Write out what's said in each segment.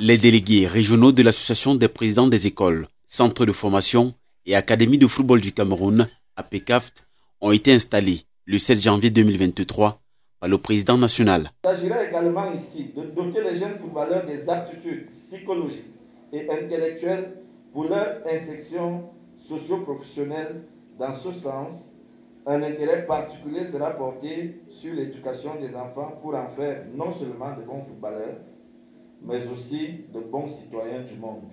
Les délégués régionaux de l'Association des présidents des écoles, centres de formation et académies de football du Cameroun, APCAFT, ont été installés le 7 janvier 2023 par le président national. Il s'agirait également ici de doter les jeunes footballeurs des aptitudes psychologiques et intellectuelles pour leur insertion socio-professionnelle. Dans ce sens, un intérêt particulier sera porté sur l'éducation des enfants pour en faire non seulement de bons footballeurs, mais aussi de bons citoyens du monde.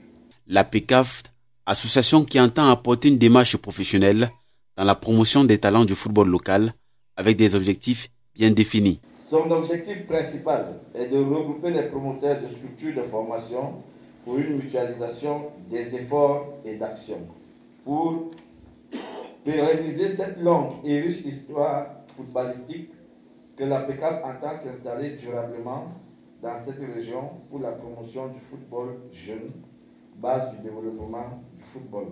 L'APCAFT, association qui entend apporter une démarche professionnelle dans la promotion des talents du football local avec des objectifs bien définis. Son objectif principal est de regrouper les promoteurs de structures de formation pour une mutualisation des efforts et d'actions. Pour pérenniser cette longue et riche histoire footballistique, que l'APCAF entend s'installer durablement dans cette région pour la promotion du football jeune, base du développement du football.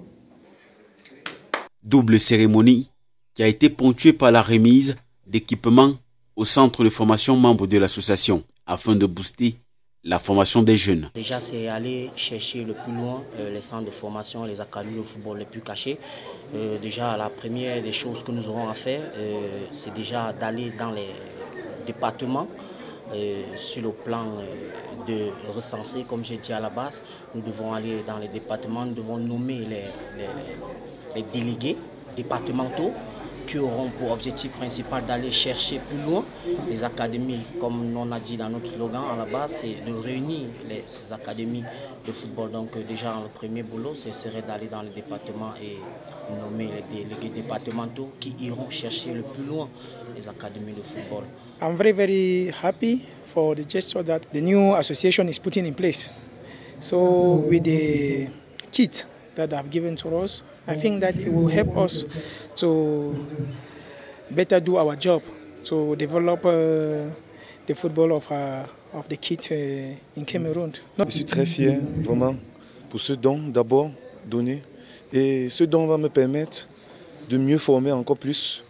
Double cérémonie qui a été ponctuée par la remise d'équipements au centre de formation membre de l'association afin de booster la formation des jeunes. Déjà, c'est aller chercher le plus loin les centres de formation, les académies de football les plus cachés. Déjà, la première des choses que nous aurons à faire, c'est déjà d'aller dans les départements sur le plan de recenser, comme j'ai dit à la base. Nous devons aller dans les départements, nous devons nommer les délégués départementaux qui auront pour objectif principal d'aller chercher plus loin les académies, comme on a dit dans notre slogan à la base, c'est de réunir ces académies de football. Donc déjà, le premier boulot, ce serait d'aller dans les départements et nommer les délégués départementaux qui iront chercher le plus loin les académies de football. I'm very happy for the gesture that the new association is putting in place. So with the kit that have given to us, I think that it will help us to better do our job, to develop the football of the kids in Cameroon. Je suis très fier, vraiment, pour ce don d'abord donné. Et ce don va me permettre de mieux former encore plus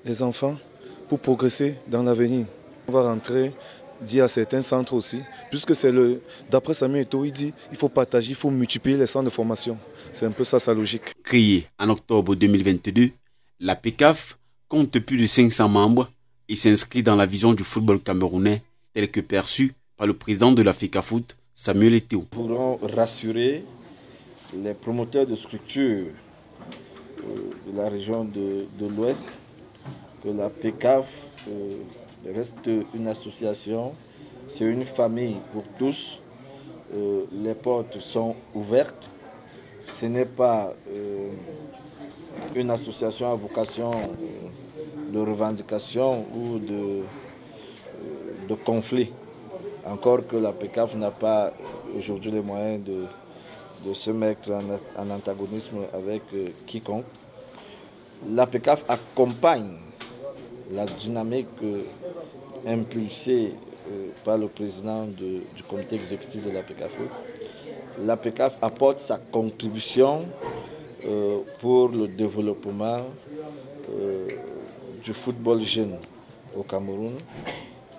les enfants pour progresser dans l'avenir. On va rentrer, dire à certains centres aussi, puisque c'est d'après Samuel Eto'o, il dit il faut partager, il faut multiplier les centres de formation. C'est un peu ça sa logique. Créée en octobre 2022, la PCAF compte plus de 500 membres et s'inscrit dans la vision du football camerounais telle que perçue par le président de la FECAFOOT, Samuel Eto'o. Nous voulons rassurer les promoteurs de structures de la région de l'Ouest que la PCAF reste une association, c'est une famille pour tous. Les portes sont ouvertes. Ce n'est pas une association à vocation de revendication ou de conflit. Encore que la PCAF n'a pas aujourd'hui les moyens de se mettre en antagonisme avec quiconque. La PCAF accompagne la dynamique impulsée par le président du comité exécutif de la PCAFOOT. La PCAF apporte sa contribution pour le développement du football jeune au Cameroun.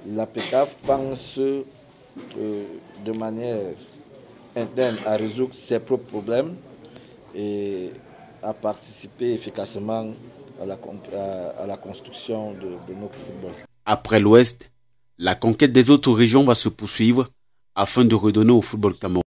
La PCAF pense de manière interne à résoudre ses propres problèmes et à participer efficacement à la construction de notre football. Après l'Ouest, la conquête des autres régions va se poursuivre afin de redonner au football camerounais